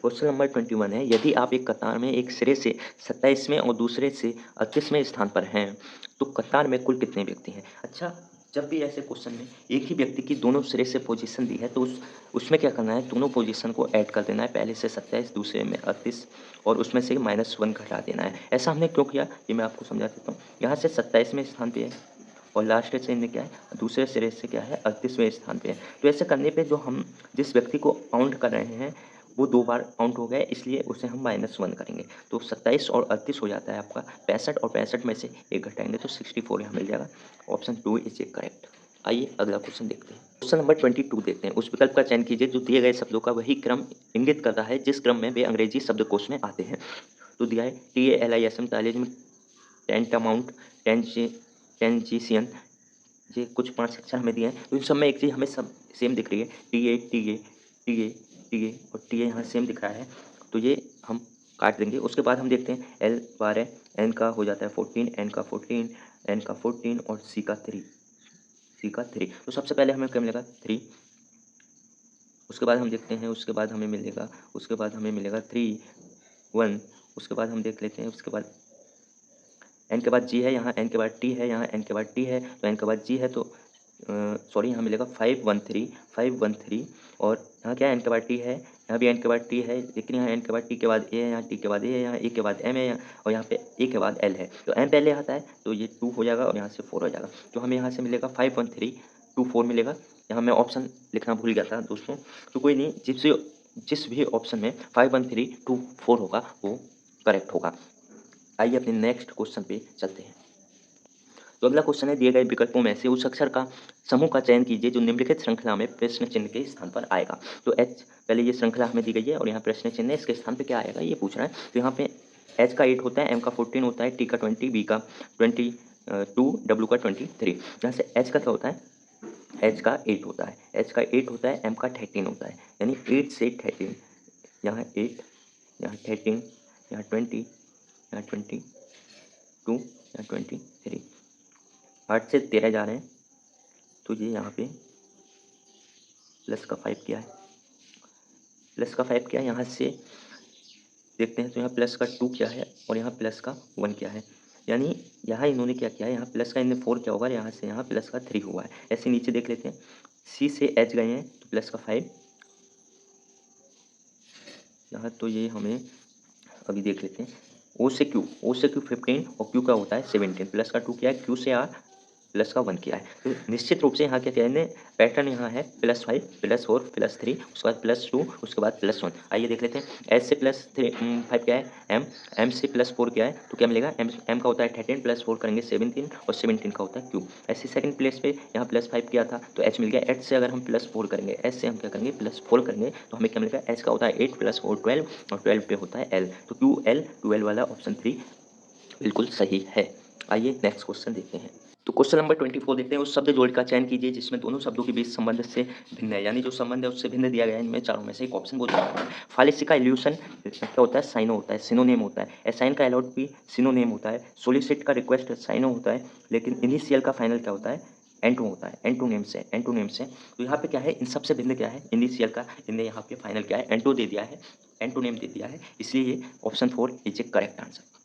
क्वेश्चन नंबर 21 है, यदि आप एक कतार में एक सिरे से 27वें और दूसरे से 38वें स्थान पर हैं तो कतार में कुल कितने व्यक्ति हैं। अच्छा, जब भी ऐसे क्वेश्चन में एक ही व्यक्ति की दोनों सिरे से पोजीशन दी है तो उसमें क्या करना है, दोनों पोजीशन को ऐड कर देना है, पहले से 27 दूसरे में 38 और उसमें से -1 घटा देना है। ऐसा हमने क्यों किया ये मैं आपको समझा देता हूँ। यहाँ से 27वें स्थान पे है और लास्ट से इनमें क्या है, दूसरे सिरे से क्या है 38वें स्थान पे है। तो ऐसे करने पे जो हम जिस व्यक्ति को काउंट कर रहे हैं वो 2 बार काउंट हो गया, इसलिए उसे हम -1 करेंगे। तो 27 और 38 हो जाता है आपका 65 और 65 में से 1 घटाएंगे तो 64 यहाँ मिल जाएगा। Option 2 is A correct. आइए अगला क्वेश्चन देखते हैं। क्वेश्चन नंबर 22 देखते हैं। उस विकल्प का चयन कीजिए जो दिए गए शब्दों का वही क्रम इंगित करता है जिस क्रम में वे अंग्रेजी शब्दकोश में आते हैं। तो दिया है TALISM तालिज्म, टेंटामाउंट, टेंजिशियन, ये कुछ 5 अक्षर हमें दिए हैं। तो इन सब में एक चीज़ हमें सब सेम दिख रही है, T A T A T A T A और टी ए यहाँ सेम दिख रहा है, तो ये हम काट देंगे। उसके बाद हम देखते हैं एल 12, एन का हो जाता है 14, एन का 14, एन का 14 और सी का 3, सी का 3। तो सबसे पहले हमें क्या मिलेगा 3। उसके बाद हम देखते हैं, उसके बाद हमें मिलेगा, उसके बाद हमें मिलेगा 3 1। उसके बाद हम देख लेते हैं, उसके बाद एन के बाद जी है, यहाँ एन के बाद टी है, यहाँ एन के बाद टी है, तो एन के बाद जी है तो सॉरी यहाँ मिलेगा 513 और यहाँ क्या है एन के बाद टी है, यहाँ भी एन के बाद टी है, लेकिन यहाँ एन के बाद टी के बाद ए है, यहाँ टी के बाद ए है, यहाँ ए के बाद एम है और यहाँ पे ए के बाद एल है। तो एम पहले आता है तो ये 2 हो जाएगा और यहाँ से 4 हो जाएगा। तो हमें यहाँ से मिलेगा 51324 मिलेगा। यहाँ मैं ऑप्शन लिखना भूल गया था दोस्तों, तो कोई नहीं, जिस भी ऑप्शन में 51324 होगा वो करेक्ट होगा। आइए अपने नेक्स्ट क्वेश्चन पे चलते हैं। तो अगला क्वेश्चन है, दिए गए विकल्पों में से उस अक्षर का समूह का चयन कीजिए जो निम्नलिखित श्रृंखला में प्रश्न चिन्ह के स्थान पर आएगा। तो एच, पहले ये श्रृंखला हमें दी गई है और यहाँ प्रश्न चिन्ह है, इसके स्थान पे क्या आएगा ये पूछ रहा है। तो यहाँ पे एच का 8 होता है, एम का 14 होता है, टी का 20, बी का 22, डब्ल्यू का 23। यहाँ से एच का क्या होता है, एच का 8 होता है, एच का 8 होता है, एम का 13 होता है, यानी 8 से 13, यहाँ 8, यहाँ 13, यहाँ 20, यहाँ 22, यहाँ 23, 8 से 13 जा रहे हैं तो ये यहाँ पे प्लस का 5 क्या है, प्लस का 5 क्या है, यहाँ से देखते हैं तो यहाँ प्लस का 2 क्या है और यहाँ प्लस का 1 क्या है। यानी यहाँ इन्होंने क्या किया है, यहाँ प्लस का इन्हें 4 क्या होगा, यहाँ से यहाँ प्लस का 3 हुआ है। ऐसे नीचे देख लेते हैं, सी से एच गए हैं तो प्लस का 5, यहाँ तो ये हमें अभी देख लेते हैं। ओ से क्यू 15 और क्यू का होता है 17, प्लस का 2 क्या है, क्यू से आर प्लस का 1 किया है। तो निश्चित रूप से यहाँ क्या कहने पैटर्न यहाँ है +5 +4 +3 उसके बाद +2 उसके बाद +1। आइए देख लेते हैं, एस से +5 क्या है, एम से +4 क्या है, तो क्या मिलेगा, एम का होता है 13 +4 करेंगे 17 और 17 का होता है क्यू। ऐसे सेकंड प्लेस पे यहाँ +5 किया था तो एच मिल गया, एच से अगर हम +4 करेंगे, एच से हम क्या करेंगे +4 करेंगे तो हमें क्या मिलेगा, एच का होता है 8 +4 12 और 12 पे होता है एल। तो क्यू एल 12 वाला ऑप्शन 3 बिल्कुल सही है। आइए नेक्स्ट क्वेश्चन देखते हैं। तो क्वेश्चन नंबर 24 देखते हैं, उस शब्द जोड़ का चयन कीजिए जिसमें दोनों शब्दों के बीच संबंध से भिन्न है, यानी जो संबंध है उससे भिन्न दिया गया है। इनमें चारों में से एक ऑप्शन बोल रहा है। फालिसी का इल्यूशन क्या होता है, साइनो होता है, सिनोनेम होता है। असाइन का अलॉट भी सिनोनेम होता है। सोलिसिट का रिक्वेस्ट साइनो होता है, लेकिन इनिशियल का फाइनल क्या होता है, एंटो होता है, एंटोनेम से। तो यहाँ पे क्या है, इन सबसे भिन्न क्या है, इनिशियल का, इनने यहाँ पे फाइनल क्या है, एंटो दे दिया है, एंटोनेम दे दिया है, इसलिए ये option 4 is A correct answer.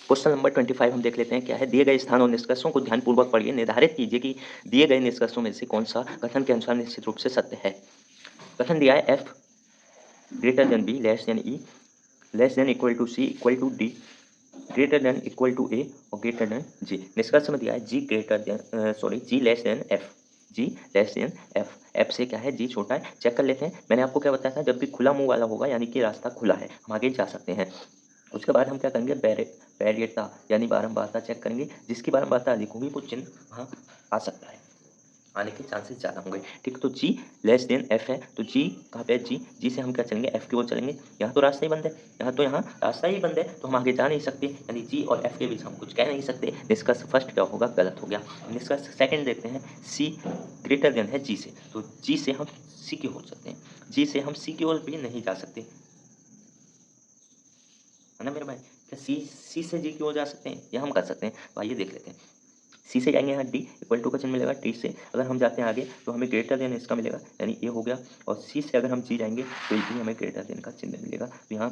Question number 25 हम देख लेते हैं क्या है, दिए गए स्थान और निष्कर्षों को ध्यानपूर्वक पढ़िए, निर्धारित कीजिए कि दिए गए निष्कर्षों में से कौन सा कथन के अनुसार निश्चित रूप से सत्य है। कथन दिया है F greater than B less than E less than equal to C equal to D greater than equal to A और ग्रेटर देन जी। निष्कर्ष में दिया है G less than F, G less than F, F से क्या है जी छोटा है। चेक कर लेते हैं, मैंने आपको क्या बताया था, जब भी खुला मुंह वाला होगा यानी कि रास्ता खुला है, हम आगे जा सकते हैं। उसके बाद हम क्या करेंगे, वैरिएता यानी बारंबारता चेक करेंगे। जिसकी बारंबारता अधिक होगी वो चिन्ह वहाँ आ सकता है, आने के चांसेस ज़्यादा होंगे। ठीक है, तो जी लेस देन एफ है, तो जी कहाँ पे है, जी से हम क्या चलेंगे, एफ की ओर चलेंगे। यहाँ तो रास्ता ही बंद है, यहाँ रास्ता ही बंद है, तो हम आगे जा नहीं सकते, यानी जी और एफ के बीच हम कुछ कह नहीं सकते। निष्कर्ष फर्स्ट क्या होगा, गलत हो गया। निष्कर्ष सेकंड देखते हैं, सी ग्रेटर देन है जी से, तो जी से हम सी की ओर चलते हैं, जी से हम सी की ओर भी नहीं जा सकते, है ना मेरे भाई। क्या सी से जी की ओर जा सकते हैं, या हम कर सकते हैं, तो आइए देख लेते हैं। सी से जाएंगे, यहाँ डी इक्वल टू का चिन्ह मिलेगा, टी से अगर हम जाते हैं आगे तो हमें ग्रेटर देन इसका मिलेगा, यानी ये हो गया। और सी से अगर हम जी जाएंगे तो ये हमें ग्रेटर देन का चिन्ह मिलेगा। तो यहाँ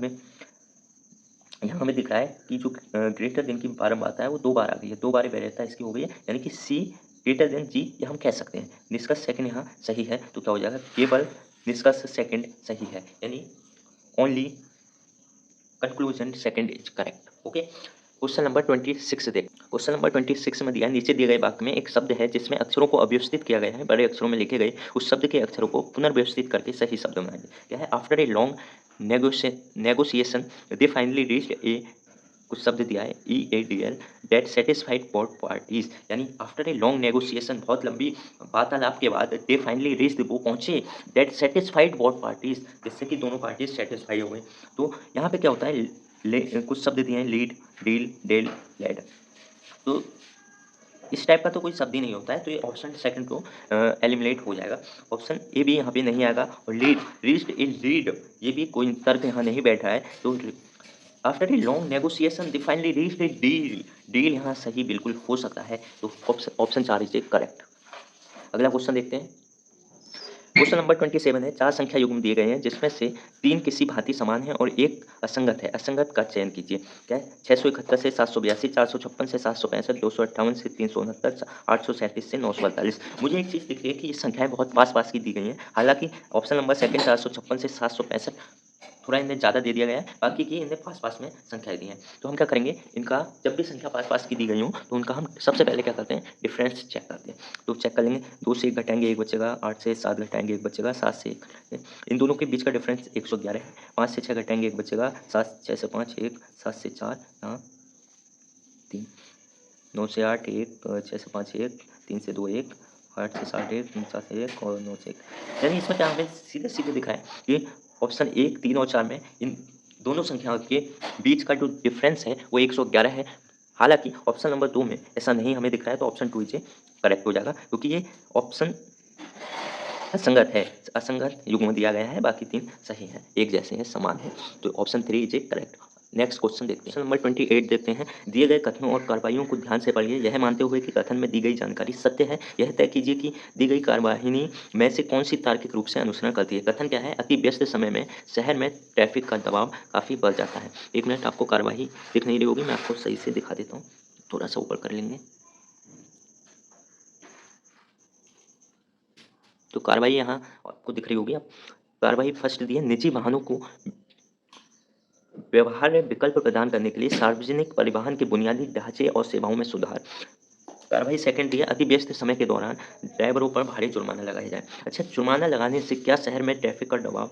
हमें दिख रहा है कि जो ग्रेटर देन की बारंबारता है वो 2 बार आ गई है, 2 बार वैरियता इसकी हो गई है, यानी कि सी ग्रेटर देन जी ये हम कह सकते हैं। निष्कर्ष सेकंड यहाँ सही है, तो क्या हो जाएगा, केवल निष्कर्ष सेकंड सही है, यानी only conclusion second is correct. Okay, question number 26 देख। क्वेश्चन नंबर 26 में दिया है, नीचे दिए गए वाक्य में एक शब्द है जिसमें अक्षरों को अव्यवस्थित किया गया है, बड़े अक्षरों में लिखे गए उस शब्द के अक्षरों को पुनर्व्यवस्थित करके सही शब्द बनाइए। क्या है, after a long negotiation they finally reached a, कुछ शब्द दिया है EADL, that satisfied both parties, यानी आफ्टर ए लॉन्ग नेगोशिएशन, बहुत लंबी वार्तालाप के बाद दे फाइनली रीच्ड, वो पहुंचे, डेट सेटिस्फाइड बोथ पार्टीज, जिससे कि दोनों पार्टीज सेटिस्फाई हो गई। तो यहाँ पे क्या होता है, कुछ शब्द दिए हैं, लीड, डील, डेल, लेड, तो इस टाइप का तो कोई शब्द ही नहीं होता है, तो ये ऑप्शन सेकंड को एलिमिनेट हो जाएगा। ऑप्शन ए भी यहाँ पे नहीं आएगा। और लीड, रीच्ड ए लीड, ये भी कोई तर्क यहाँ नहीं बैठा है, तो after a long negotiation they finally reached A deal, deal यहाँ सही बिल्कुल हो सकता है, तो ऑप्शन 4 इज करेक्ट। अगला क्वेश्चन देखते हैं। क्वेश्चन नंबर 27 है, 4 संख्या युग्म दिए गए हैं जिसमें से 3 किसी भांति समान है और एक असंगत है, असंगत का चयन कीजिए। क्या है, 671 से 782, 456 से 765, 258 से 369, 837 से 942। मुझे एक चीज़ दिख रही है कि ये संख्याएं बहुत पास पास की दी गई हैं, हालांकि ऑप्शन नंबर सेकंड 456 से 765 थोड़ा इन्हें ज़्यादा दे दिया गया है, बाकी की इन्हें पास पास में संख्याएं दी हैं। तो हम क्या करेंगे, इनका जब भी संख्या पास पास की दी गई हो तो उनका हम सबसे पहले क्या करते हैं, डिफरेंस चेक करते हैं। तो चेक कर लेंगे, 2 से 1 घटाएंगे 1 बचेगा, 8 से 7 घटाएंगे 1 बचेगा, 7 से 1 घटाएंगे, इन दोनों के बीच का डिफरेंस 111 है। 5 से 6 घटाएंगे 1 बचेगा, 7 6 से 5 1, 7 से 4 यहाँ 3, 9 से 8 1, 6 से 5 1, 3 से 2 1, 8 से 7 1, 7 से 1 और 9 से 1, यानी इसमें क्या हमें सीधे सीधे दिखा है कि ऑप्शन 1, 3 और 4 में इन दोनों संख्याओं के बीच का जो डिफरेंस है वो 111 है। हालांकि ऑप्शन नंबर 2 में ऐसा नहीं हमें दिख रहा है, तो ऑप्शन 2 इसे करेक्ट हो जाएगा, क्योंकि ये ऑप्शन असंगत है, असंगत युग्म दिया गया है, बाकी 3 सही हैं, एक जैसे हैं, समान हैं, तो option 3 is A correct. Next question देखते हैं, क्वेश्चन नंबर 28 देखते हैं। दिए गए कथनों और कार्रवाइयों को ध्यान से पढ़िए, यह मानते हुए कि कथन में दी गई जानकारी सत्य है, यह तय कीजिए कि दी गई कार्यवाही में से कौन सी तार्किक रूप से अनुसरण करती है। कथन क्या है, अति व्यस्त समय में शहर में ट्रैफिक का दबाव काफ़ी बढ़ जाता है। 1 मिनट, आपको कार्यवाही दिख नहीं रही होगी, मैं आपको सही से दिखा देता हूँ, थोड़ा सा ऊपर कर लेंगे। तो कार्रवाई यहाँ आपको दिख रही होगी। अब कार्रवाई फर्स्ट दी है, निजी वाहनों को व्यवहार्य विकल्प प्रदान करने के लिए सार्वजनिक परिवहन के बुनियादी ढांचे और सेवाओं में सुधार। कार्रवाई सेकंड दी है, अति व्यस्त समय के दौरान ड्राइवरों पर भारी जुर्माना लगाया जाए। अच्छा, जुर्माना लगाने से क्या शहर में ट्रैफिक का दबाव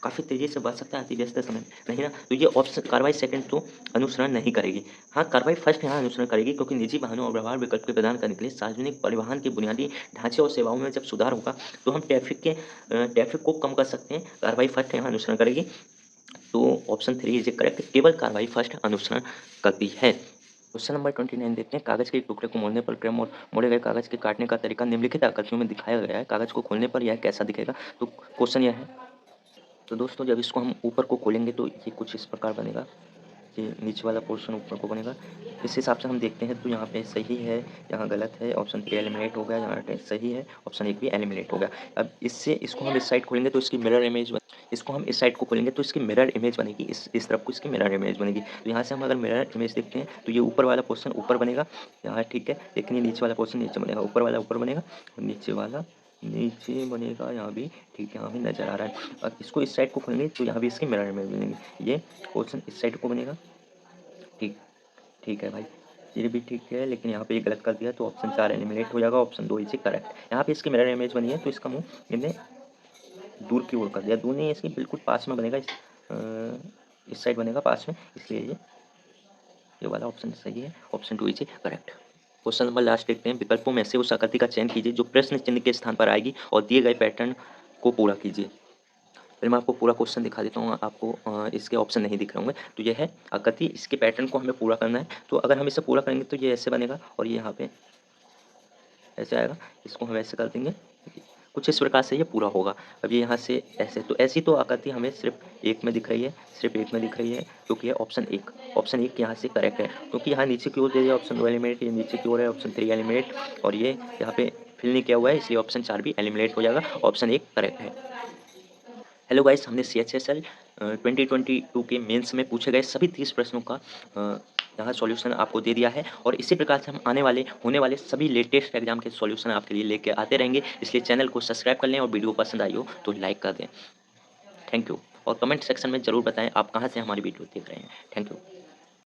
काफ़ी तेज़ी से बढ़ सकता है अति व्यस्त समय में? नहीं ना, तो ये ऑप्शन कार्रवाई सेकंड तो अनुसरण नहीं करेगी। हाँ, कार्रवाई फर्स्ट यहाँ अनुसरण करेगी, क्योंकि निजी वाहनों और व्यवहार विकल्प के प्रदान करने के लिए सार्वजनिक परिवहन के बुनियादी ढांचे और सेवाओं में जब सुधार होगा तो हम ट्रैफिक को कम कर सकते हैं। कार्रवाई फर्स्ट यहाँ अनुसरण करेगी, तो ऑप्शन 3 इज करेक्ट, केवल कार्रवाई फर्स्ट अनुसरण करती है। क्वेश्चन नंबर 29 देखते हैं, कागज के एक टुकड़े को मोड़ने पर क्रम और मोड़े गए कागज के काटने का तरीका निम्नलिखित आकृतियों में दिखाया गया है, कागज को खोलने पर यह कैसा दिखेगा। तो क्वेश्चन यह है, तो दोस्तों जब इसको हम ऊपर को खोलेंगे तो ये कुछ इस प्रकार बनेगा, ये नीचे वाला पोर्शन ऊपर को बनेगा। इस हिसाब से हम देखते हैं, तो यहाँ पे सही है, यहाँ गलत है, ऑप्शन 3 एलिमिनेट हो गया, यहाँ पे सही है, ऑप्शन 1 भी एलिमिनेट हो गया। अब इसको हम इस साइड खोलेंगे तो इसकी मिरर इमेज इसको हम इस साइड को खोलेंगे तो इसकी मिरर इमेज बनेगी, इस तरफ को इसकी मिरर इमेज बनेगी। तो यहाँ से हम अगर मिरर इमेज देखते हैं तो ये ऊपर वाला पोर्शन ऊपर बनेगा यहाँ, ठीक है, लेकिन ये नीचे वाला पोर्शन नीचे बनेगा, ऊपर वाला ऊपर बनेगा और नीचे वाला नीचे बनेगा, यहाँ भी ठीक है, यहाँ भी नज़र आ रहा है। अब इसको इस साइड को खोलेंगे तो यहाँ भी इसकी मिरर इमेज बनेगी, ये पोर्शन इस साइड को बनेगा, ठीक ठीक है भाई, ये भी ठीक है, लेकिन यहाँ पे ये गलत कर दिया, तो ऑप्शन 4 एलिमिनेट हो जाएगा, ऑप्शन 2 इसे करेक्ट। यहाँ पे इसकी मिरर इमेज बनी है, तो इसका मुंह इन्हें दूर की ओर कर दिया, दूर नहीं, इसकी बिल्कुल पास में बनेगा, इस साइड बनेगा पास में, इसलिए ये वाला ऑप्शन सही है। Option 2 is correct. Question number last देखते हैं। विकल्पों में से उस आकृति का चयन कीजिए जो प्रश्न चिन्ह के स्थान पर आएगी और दिए गए पैटर्न को पूरा कीजिए। फिर मैं आपको पूरा क्वेश्चन दिखा देता हूँ, आपको इसके ऑप्शन नहीं दिख रहे होंगे। तो ये है आकृति, इसके पैटर्न को हमें पूरा करना है। तो अगर हम इसे पूरा करेंगे तो ये ऐसे बनेगा और ये यहाँ पे ऐसे आएगा। इसको हम ऐसे कर देंगे, कुछ इस प्रकार से ये पूरा होगा। अब ये यहाँ से ऐसे, तो ऐसी तो आकृति हमें सिर्फ एक में दिख रही है, सिर्फ एक में दिख रही है, क्योंकि ये ऑप्शन एक यहाँ से करेक्ट है। क्योंकि यहाँ नीचे की ओर दे दिया ऑप्शन 2 एलिमिनेट, ये नीचे की ओर है ऑप्शन 3 एलिमिनेट, और ये यहाँ पे फिल नहीं किया हुआ है, इसलिए ऑप्शन 4 भी एलिमिनेट हो जाएगा। ऑप्शन एक करेक्ट है। हेलो गाइस, हमने CHSL 2022 के मेंस में पूछे गए सभी 30 प्रश्नों का यहाँ सॉल्यूशन आपको दे दिया है, और इसी प्रकार से हम होने वाले सभी लेटेस्ट एग्जाम के सॉल्यूशन आपके लिए लेके आते रहेंगे। इसलिए चैनल को सब्सक्राइब कर लें और वीडियो पसंद आई हो तो लाइक कर दें। Thank you. और कमेंट सेक्शन में ज़रूर बताएं आप कहाँ से हमारी वीडियो देख रहे हैं। Thank you.